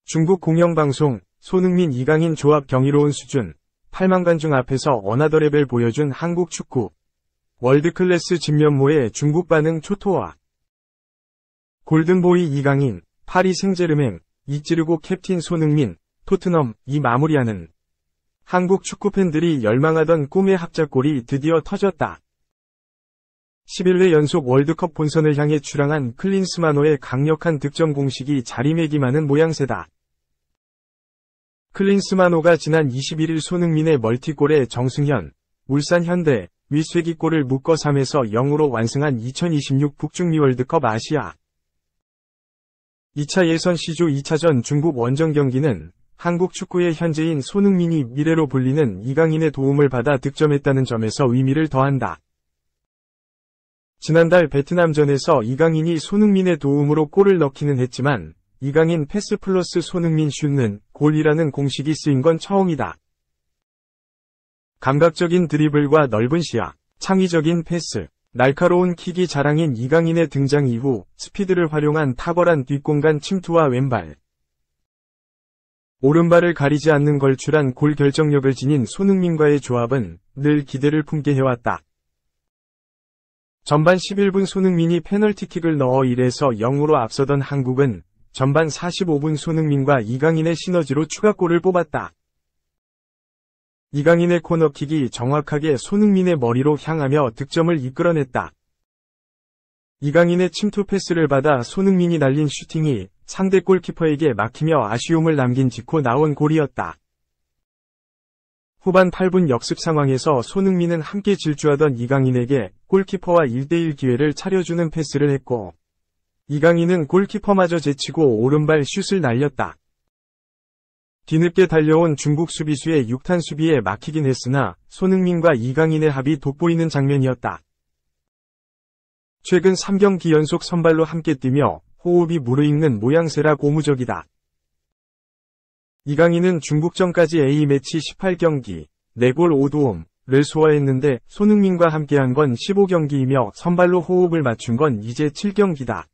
중국 공영방송, 손흥민 이강인 조합 경이로운 수준, 8만 관중 앞에서 어나더 레벨 보여준 한국 축구. 월드클래스 진면모의 중국 반응 초토화. 골든보이 이강인, 파리 생제르맹, 이찌르고 캡틴 손흥민, 토트넘, 이 마무리하는 한국 축구팬들이 열망하던 꿈의 합작골이 드디어 터졌다. 11회 연속 월드컵 본선을 향해 출항한 클린스만호의 강력한 득점 공식이 자리매김하는 모양새다. 클린스만호가 지난 21일 손흥민의 멀티골에 정승현, 울산 현대, 윗쐐기골을 묶어 3에서 0으로 완승한 2026 북중미 월드컵 아시아 2차 예선 C조 2차전 중국 원정 경기는 한국 축구의 현재인 손흥민이 미래로 불리는 이강인의 도움을 받아 득점했다는 점에서 의미를 더한다. 지난달 베트남전에서 이강인이 손흥민의 도움으로 골을 넣기는 했지만 이강인 패스 플러스 손흥민 슛는 골이라는 공식이 쓰인 건 처음이다. 감각적인 드리블과 넓은 시야, 창의적인 패스, 날카로운 킥이 자랑인 이강인의 등장 이후 스피드를 활용한 탁월한 뒷공간 침투와 왼발, 오른발을 가리지 않는 걸출한 골 결정력을 지닌 손흥민과의 조합은 늘 기대를 품게 해왔다. 전반 11분 손흥민이 페널티킥을 넣어 1에서 0으로 앞서던 한국은 전반 45분 손흥민과 이강인의 시너지로 추가골을 뽑았다. 이강인의 코너킥이 정확하게 손흥민의 머리로 향하며 득점을 이끌어냈다. 이강인의 침투 패스를 받아 손흥민이 날린 슈팅이 상대 골키퍼에게 막히며 아쉬움을 남긴 직후 나온 골이었다. 후반 8분 역습 상황에서 손흥민은 함께 질주하던 이강인에게 골키퍼와 1대1 기회를 차려주는 패스를 했고 이강인은 골키퍼마저 제치고 오른발 슛을 날렸다. 뒤늦게 달려온 중국 수비수의 6탄 수비에 막히긴 했으나 손흥민과 이강인의 합이 돋보이는 장면이었다. 최근 3경기 연속 선발로 함께 뛰며 호흡이 무르익는 모양새라 고무적이다. 이강인은 중국전까지 A매치 18경기, 4골 5도움을 소화했는데 손흥민과 함께한 건 15경기이며 선발로 호흡을 맞춘 건 이제 7경기다.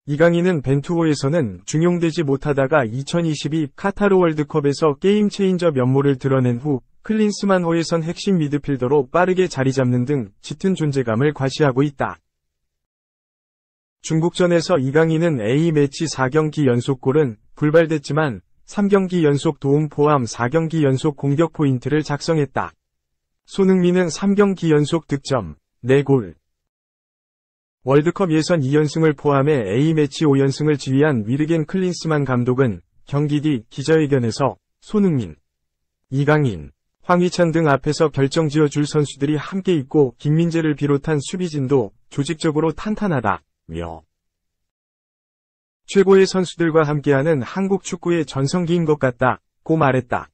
이강인은 벤투호에서는 중용되지 못하다가 2022 카타르 월드컵에서 게임 체인저 면모를 드러낸 후 클린스만호에선 핵심 미드필더로 빠르게 자리 잡는 등 짙은 존재감을 과시하고 있다. 중국전에서 이강인은 A매치 4경기 연속골은 불발됐지만 3경기 연속 도움 포함 4경기 연속 공격 포인트를 작성했다. 손흥민은 3경기 연속 득점, 4골. 월드컵 예선 2연승을 포함해 A매치 5연승을 지휘한 위르겐 클린스만 감독은 경기 뒤 기자회견에서 손흥민, 이강인, 황희찬 등 앞에서 결정지어줄 선수들이 함께 있고 김민재를 비롯한 수비진도 조직적으로 탄탄하다며 최고의 선수들과 함께하는 한국 축구의 전성기인 것 같다고 말했다.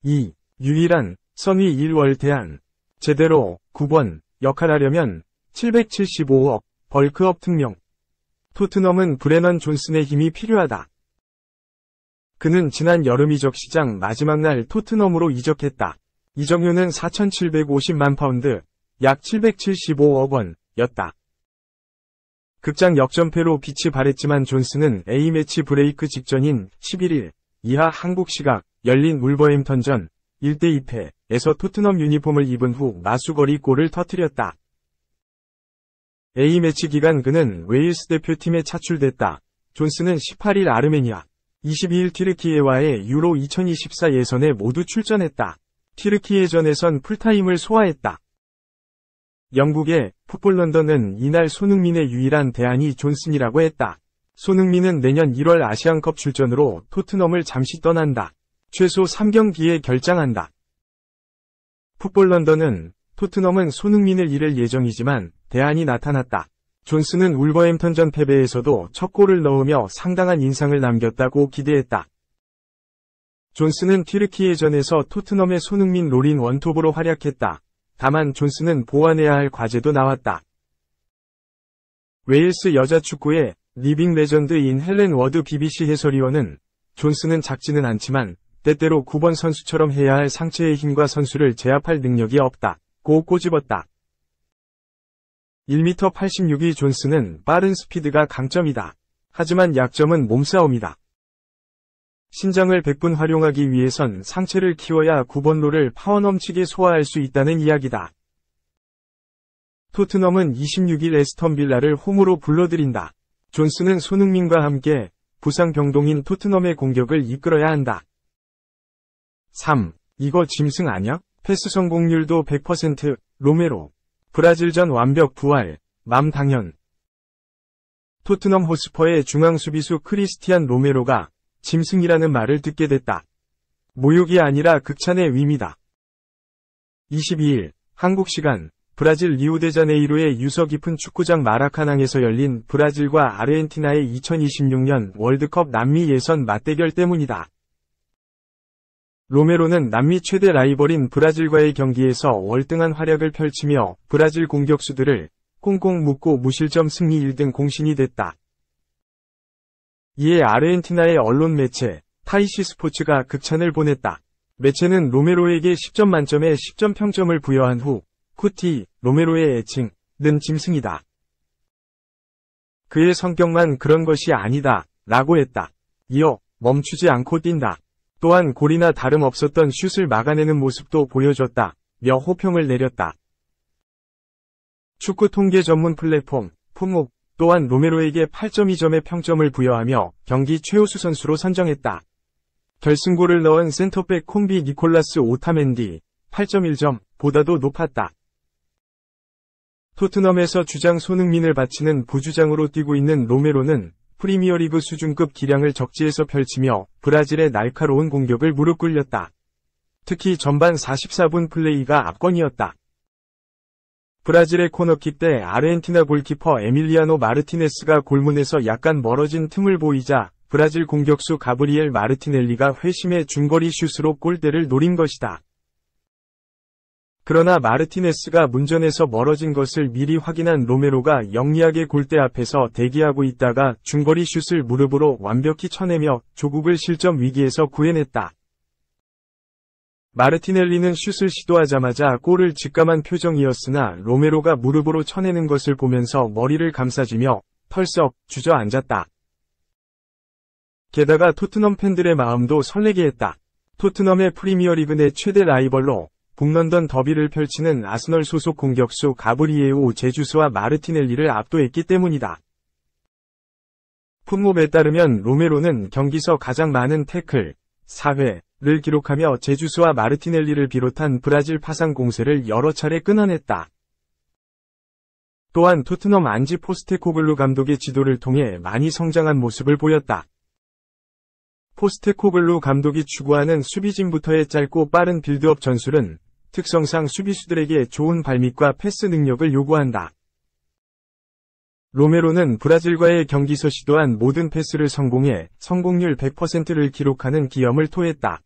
이 유일한 선위 1월 대안 제대로 9번 역할하려면 775억 벌크업 특명. 토트넘은 브레넌 존슨의 힘이 필요하다. 그는 지난 여름 이적 시장 마지막 날 토트넘으로 이적했다. 이적료는 4,750만 파운드, 약 775억 원이었다. 극장 역전패로 빛이 발했지만 존슨은 A매치 브레이크 직전인 11일 이하 한국 시각 열린 울버햄턴전 1대2패에서 토트넘 유니폼을 입은 후 마수거리 골을 터뜨렸다. A매치 기간 그는 웨일스 대표팀에 차출됐다. 존슨은 18일 아르메니아, 22일 튀르키예와의 유로 2024 예선에 모두 출전했다. 튀르키예전에선 풀타임을 소화했다. 영국의 풋볼 런던은 이날 손흥민의 유일한 대안이 존슨이라고 했다. 손흥민은 내년 1월 아시안컵 출전으로 토트넘을 잠시 떠난다. 최소 3경기에 결장한다. 풋볼 런던은 토트넘은 손흥민을 잃을 예정이지만 대안이 나타났다. 존슨은 울버햄턴전 패배에서도 첫 골을 넣으며 상당한 인상을 남겼다고 기대했다. 존슨은 튀르키예전에서 토트넘의 손흥민 롤인 원톱으로 활약했다. 다만 존슨은 보완해야 할 과제도 나왔다. 웨일스 여자 축구의 리빙 레전드인 헬렌 워드 BBC 해설위원은 존슨은 작지는 않지만 때때로 9번 선수처럼 해야 할 상체의 힘과 선수를 제압할 능력이 없다. 고 꼬집었다. 1m 86의 존스는 빠른 스피드가 강점이다. 하지만 약점은 몸싸움이다. 신장을 100분 활용하기 위해선 상체를 키워야 9번로를 파워넘치게 소화할 수 있다는 이야기다. 토트넘은 26일 에스턴 빌라를 홈으로 불러들인다. 존스는 손흥민과 함께 부상 병동인 토트넘의 공격을 이끌어야 한다. 3. 이거 짐승 아냐? 패스 성공률도 100%, 로메로. 브라질전 완벽 부활, 맘 당연. 토트넘 호스퍼의 중앙 수비수 크리스티안 로메로가 짐승이라는 말을 듣게 됐다. 모욕이 아니라 극찬의 의미다. 22일, 한국 시간, 브라질 리우데자네이루의 유서 깊은 축구장 마라카낭에서 열린 브라질과 아르헨티나의 2026년 월드컵 남미 예선 맞대결 때문이다. 로메로는 남미 최대 라이벌인 브라질과의 경기에서 월등한 활약을 펼치며 브라질 공격수들을 꽁꽁 묶고 무실점 승리 1등 공신이 됐다. 이에 아르헨티나의 언론 매체 타이시 스포츠가 극찬을 보냈다. 매체는 로메로에게 10점 만점에 10점 평점을 부여한 후 쿠티, 로메로의 애칭, 는 짐승이다. 그의 성격만 그런 것이 아니다, 라고 했다. 이어 멈추지 않고 뛴다. 또한 골이나 다름없었던 슛을 막아내는 모습도 보여줬다, 며 호평을 내렸다. 축구 통계 전문 플랫폼, 풋목, 또한 로메로에게 8.2점의 평점을 부여하며 경기 최우수 선수로 선정했다. 결승골을 넣은 센터백 콤비 니콜라스 오타멘디, 8.1점, 보다도 높았다. 토트넘에서 주장 손흥민을 바치는 부주장으로 뛰고 있는 로메로는 프리미어리그 수준급 기량을 적지에서 펼치며 브라질의 날카로운 공격을 무릎 꿇렸다. 특히 전반 44분 플레이가 압권이었다. 브라질의 코너킥 때 아르헨티나 골키퍼 에밀리아노 마르티네스가 골문에서 약간 멀어진 틈을 보이자 브라질 공격수 가브리엘 마르티넬리가 회심의 중거리 슛으로 골대를 노린 것이다. 그러나 마르티네스가 문전에서 멀어진 것을 미리 확인한 로메로가 영리하게 골대 앞에서 대기하고 있다가 중거리 슛을 무릎으로 완벽히 쳐내며 조국을 실점 위기에서 구해냈다. 마르티넬리는 슛을 시도하자마자 골을 직감한 표정이었으나 로메로가 무릎으로 쳐내는 것을 보면서 머리를 감싸주며 털썩 주저앉았다. 게다가 토트넘 팬들의 마음도 설레게 했다. 토트넘의 프리미어리그 내 최대 라이벌로 북런던 더비를 펼치는 아스널 소속 공격수 가브리에오 제주스와 마르티넬리를 압도했기 때문이다. 풋몹에 따르면 로메로는 경기서 가장 많은 태클, 4회를 기록하며 제주스와 마르티넬리를 비롯한 브라질 파상 공세를 여러 차례 끊어냈다. 또한 토트넘 안지 포스테코글루 감독의 지도를 통해 많이 성장한 모습을 보였다. 포스테코글루 감독이 추구하는 수비진부터의 짧고 빠른 빌드업 전술은 특성상 수비수들에게 좋은 발밑과 패스 능력을 요구한다. 로메로는 브라질과의 경기서 시도한 모든 패스를 성공해 성공률 100%를 기록하는 기염을 토했다.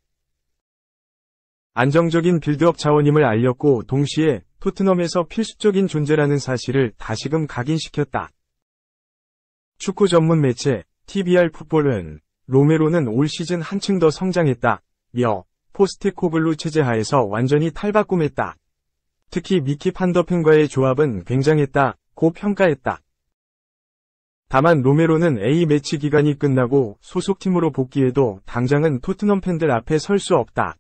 안정적인 빌드업 자원임을 알렸고 동시에 토트넘에서 필수적인 존재라는 사실을 다시금 각인시켰다. 축구 전문 매체 TBR 풋볼은 로메로는 올 시즌 한층 더 성장했다, 며 포스테코글루 체제 하에서 완전히 탈바꿈했다. 특히 미키 판더펜과의 조합은 굉장했다, 고 평가했다. 다만 로메로는 A매치 기간이 끝나고 소속팀으로 복귀해도 당장은 토트넘 팬들 앞에 설 수 없다.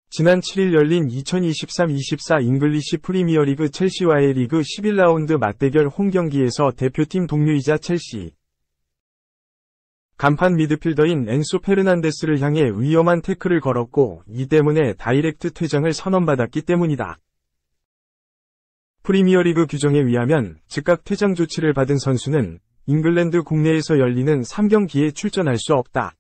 지난 7일 열린 2023-24 잉글리시 프리미어리그 첼시와의 리그 11라운드 맞대결 홈경기에서 대표팀 동료이자 첼시 간판 미드필더인 엔소 페르난데스를 향해 위험한 태클을 걸었고 이 때문에 다이렉트 퇴장을 선언받았기 때문이다. 프리미어리그 규정에 의하면 즉각 퇴장 조치를 받은 선수는 잉글랜드 국내에서 열리는 3경기에 출전할 수 없다.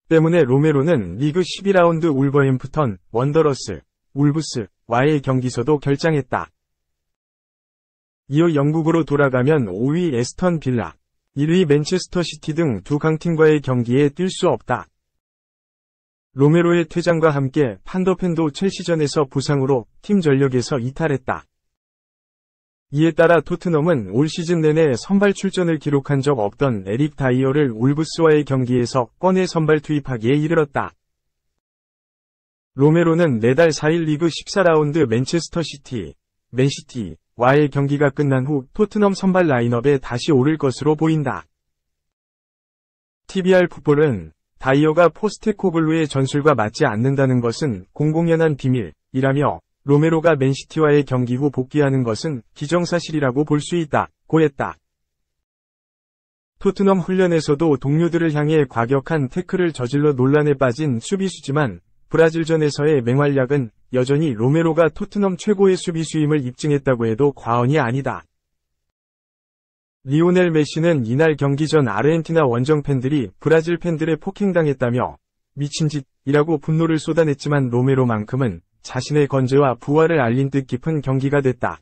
때문에 로메로는 리그 12라운드 울버햄프턴, 원더러스, 울브스와의 경기서도 결장했다. 이어 영국으로 돌아가면 5위 에스턴 빌라, 1위 맨체스터 시티 등 두 강팀과의 경기에 뛸 수 없다. 로메로의 퇴장과 함께 판더펜도 첼시전에서 부상으로 팀 전력에서 이탈했다. 이에 따라 토트넘은 올 시즌 내내 선발 출전을 기록한 적 없던 에릭 다이어를 울브스와의 경기에서 꺼내 선발 투입하기에 이르렀다. 로메로는 내달 4일 리그 14라운드 맨체스터 시티, 맨시티와의 경기가 끝난 후 토트넘 선발 라인업에 다시 오를 것으로 보인다. TBR 풋볼은 다이어가 포스테코글루의 전술과 맞지 않는다는 것은 공공연한 비밀이라며 로메로가 맨시티와의 경기 후 복귀하는 것은 기정사실이라고 볼 수 있다고 했다. 토트넘 훈련에서도 동료들을 향해 과격한 태클을 저질러 논란에 빠진 수비수지만 브라질전에서의 맹활약은 여전히 로메로가 토트넘 최고의 수비수임을 입증했다고 해도 과언이 아니다. 리오넬 메시는 이날 경기 전 아르헨티나 원정 팬들이 브라질 팬들의 폭행당했다며 미친 짓이라고 분노를 쏟아냈지만 로메로만큼은 자신의 건재와 부활을 알린 뜻깊은 경기가 됐다.